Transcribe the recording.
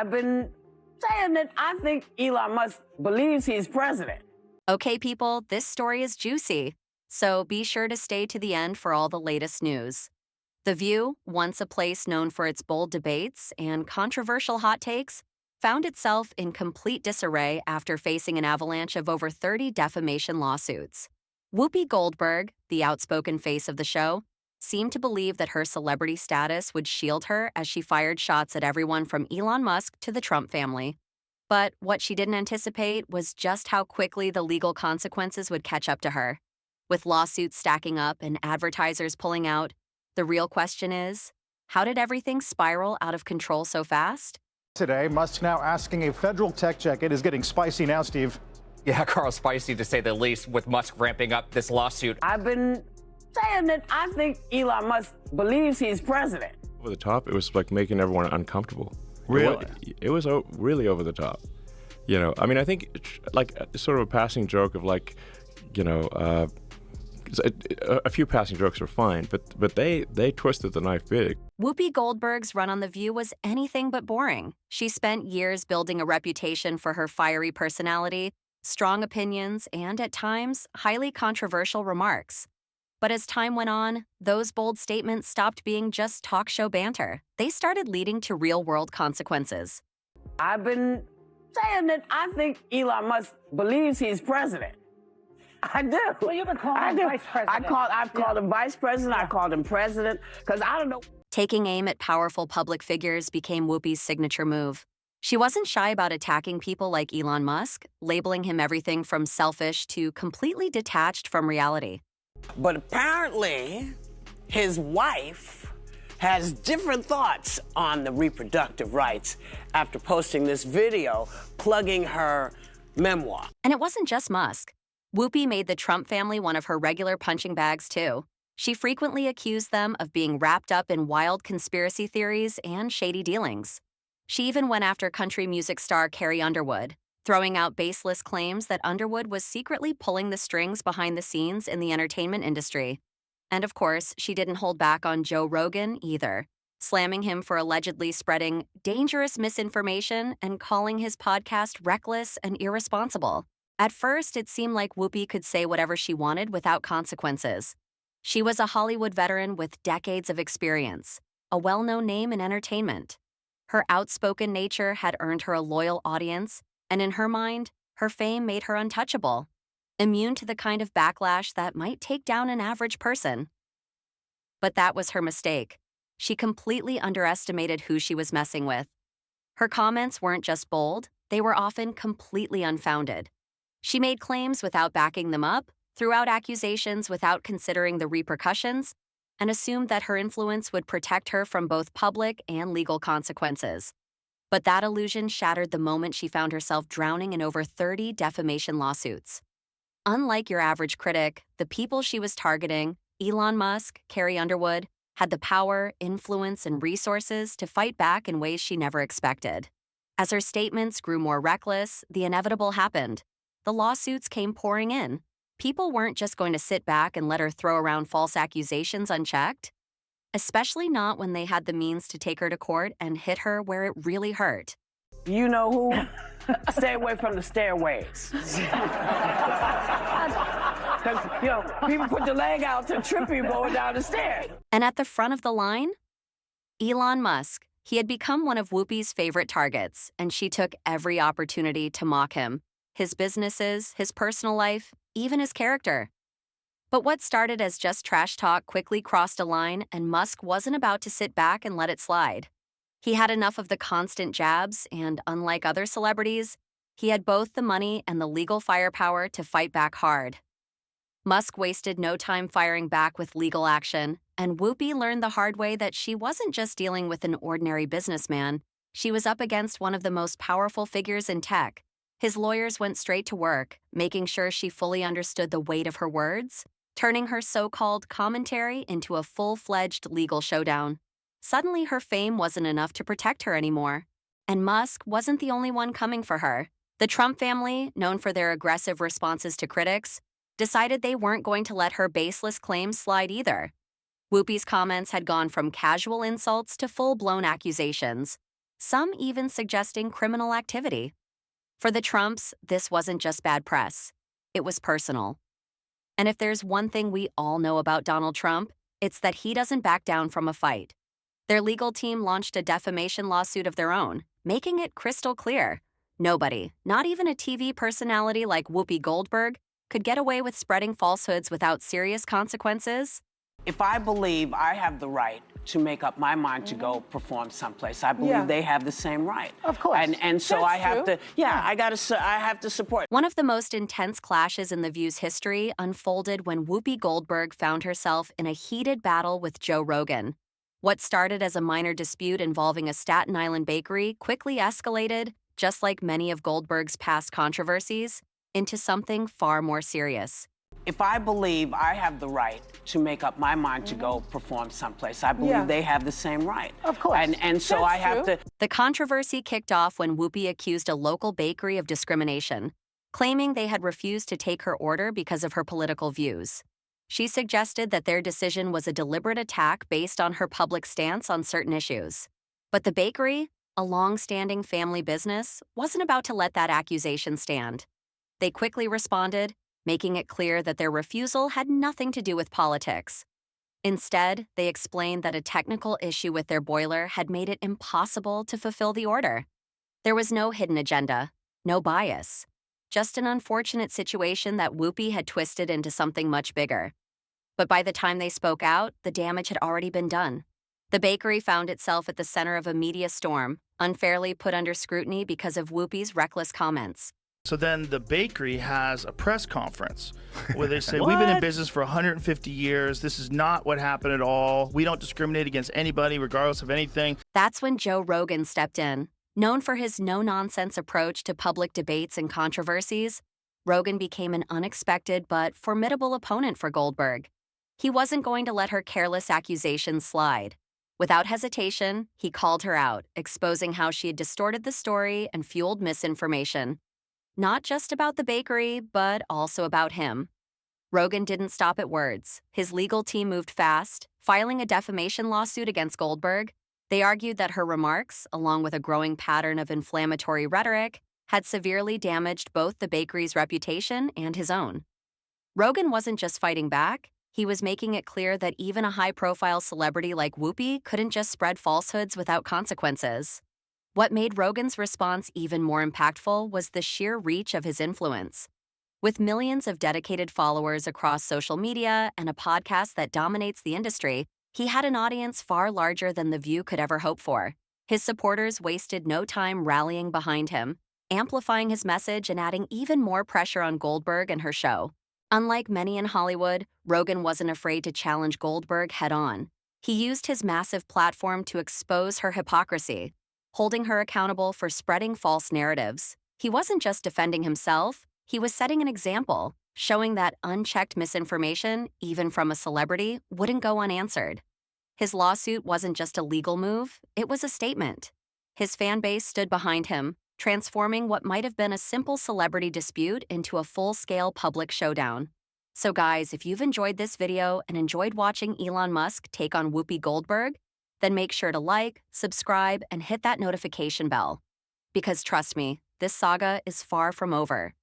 I've been saying that I think Elon Musk believes he's president. Okay, people, this story is juicy, so be sure to stay to the end for all the latest news. The View, once a place known for its bold debates and controversial hot takes, found itself in complete disarray after facing an avalanche of over 30 defamation lawsuits. Whoopi Goldberg, the outspoken face of the show, seemed to believe that her celebrity status would shield her as she fired shots at everyone from Elon Musk to the Trump family. But what she didn't anticipate was just how quickly the legal consequences would catch up to her. With lawsuits stacking up and advertisers pulling out, the real question is, how did everything spiral out of control so fast? Today, Musk now asking a federal tech check. It is getting spicy now, Steve. Yeah, Carl, spicy to say the least, with Musk ramping up this lawsuit. I've been saying that I think Elon Musk believes he's president. Over the top, it was like making everyone uncomfortable. Really? It was really over the top. You know, I mean, I think like sort of a passing joke of like, you know, a few passing jokes are fine, but they twisted the knife big. Whoopi Goldberg's run on The View was anything but boring. She spent years building a reputation for her fiery personality, strong opinions, and at times, highly controversial remarks. But as time went on, those bold statements stopped being just talk show banter. They started leading to real-world consequences. I've been saying that I think Elon Musk believes he's president. I do. Well, you've been calling him vice president. I've called him vice president. I called him president because I don't know. Taking aim at powerful public figures became Whoopi's signature move. She wasn't shy about attacking people like Elon Musk, labeling him everything from selfish to completely detached from reality. But apparently, his wife has different thoughts on the reproductive rights after posting this video plugging her memoir. And it wasn't just Musk. Whoopi made the Trump family one of her regular punching bags, too. She frequently accused them of being wrapped up in wild conspiracy theories and shady dealings. She even went after country music star Carrie Underwood, throwing out baseless claims that Underwood was secretly pulling the strings behind the scenes in the entertainment industry. And of course, she didn't hold back on Joe Rogan either, slamming him for allegedly spreading dangerous misinformation and calling his podcast reckless and irresponsible. At first, it seemed like Whoopi could say whatever she wanted without consequences. She was a Hollywood veteran with decades of experience, a well-known name in entertainment. Her outspoken nature had earned her a loyal audience, and in her mind, her fame made her untouchable, immune to the kind of backlash that might take down an average person. But that was her mistake. She completely underestimated who she was messing with. Her comments weren't just bold, they were often completely unfounded. She made claims without backing them up, threw out accusations without considering the repercussions, and assumed that her influence would protect her from both public and legal consequences. But that illusion shattered the moment she found herself drowning in over 30 defamation lawsuits. Unlike your average critic, the people she was targeting, Elon Musk, Carrie Underwood, had the power, influence, and resources to fight back in ways she never expected. As her statements grew more reckless, the inevitable happened. The lawsuits came pouring in. People weren't just going to sit back and let her throw around false accusations unchecked, especially not when they had the means to take her to court and hit her where it really hurt. You know who? Stay away from the stairways. Because, you know, people put their leg out to trip you going down the stairs. And at the front of the line, Elon Musk. He had become one of Whoopi's favorite targets, and she took every opportunity to mock him. His businesses, his personal life, even his character. But what started as just trash talk quickly crossed a line, and Musk wasn't about to sit back and let it slide. He had enough of the constant jabs, and unlike other celebrities, he had both the money and the legal firepower to fight back hard. Musk wasted no time firing back with legal action, and Whoopi learned the hard way that she wasn't just dealing with an ordinary businessman. She was up against one of the most powerful figures in tech. His lawyers went straight to work, making sure she fully understood the weight of her words, turning her so-called commentary into a full-fledged legal showdown. Suddenly, her fame wasn't enough to protect her anymore. And Musk wasn't the only one coming for her. The Trump family, known for their aggressive responses to critics, decided they weren't going to let her baseless claims slide either. Whoopi's comments had gone from casual insults to full-blown accusations. some even suggesting criminal activity. For the Trumps, this wasn't just bad press. It was personal. And if there's one thing we all know about Donald Trump, it's that he doesn't back down from a fight. Their legal team launched a defamation lawsuit of their own, making it crystal clear. Nobody, not even a TV personality like Whoopi Goldberg, could get away with spreading falsehoods without serious consequences. If I believe I have the right to make up my mind to go perform someplace, I believe they have the same right. Of course. And so That's I have true. to, I have to support. One of the most intense clashes in The View's history unfolded when Whoopi Goldberg found herself in a heated battle with Joe Rogan. What started as a minor dispute involving a Staten Island bakery quickly escalated, just like many of Goldberg's past controversies, into something far more serious. If I believe I have the right to make up my mind to go perform someplace, I believe they have the same right. Of course. And so That's I have true. to. The controversy kicked off when Whoopi accused a local bakery of discrimination, claiming they had refused to take her order because of her political views. She suggested that their decision was a deliberate attack based on her public stance on certain issues. But the bakery, a long-standing family business, wasn't about to let that accusation stand. They quickly responded, making it clear that their refusal had nothing to do with politics. Instead, they explained that a technical issue with their boiler had made it impossible to fulfill the order. There was no hidden agenda, no bias, just an unfortunate situation that Whoopi had twisted into something much bigger. But by the time they spoke out, the damage had already been done. The bakery found itself at the center of a media storm, unfairly put under scrutiny because of Whoopi's reckless comments. So then the bakery has a press conference where they say, we've been in business for 150 years. This is not what happened at all. We don't discriminate against anybody, regardless of anything. That's when Joe Rogan stepped in. Known for his no-nonsense approach to public debates and controversies, Rogan became an unexpected but formidable opponent for Goldberg. He wasn't going to let her careless accusations slide. Without hesitation, he called her out, exposing how she had distorted the story and fueled misinformation. Not just about the bakery, but also about him. Rogan didn't stop at words. His legal team moved fast, filing a defamation lawsuit against Goldberg. They argued that her remarks, along with a growing pattern of inflammatory rhetoric, had severely damaged both the bakery's reputation and his own. Rogan wasn't just fighting back. He was making it clear that even a high-profile celebrity like Whoopi couldn't just spread falsehoods without consequences. What made Rogan's response even more impactful was the sheer reach of his influence. With millions of dedicated followers across social media and a podcast that dominates the industry, he had an audience far larger than The View could ever hope for. His supporters wasted no time rallying behind him, amplifying his message and adding even more pressure on Goldberg and her show. Unlike many in Hollywood, Rogan wasn't afraid to challenge Goldberg head-on. He used his massive platform to expose her hypocrisy, holding her accountable for spreading false narratives. He wasn't just defending himself, he was setting an example, showing that unchecked misinformation, even from a celebrity, wouldn't go unanswered. His lawsuit wasn't just a legal move, it was a statement. His fan base stood behind him, transforming what might have been a simple celebrity dispute into a full-scale public showdown. So guys, if you've enjoyed this video and enjoyed watching Elon Musk take on Whoopi Goldberg, then make sure to like, subscribe, and hit that notification bell. Because trust me, this saga is far from over.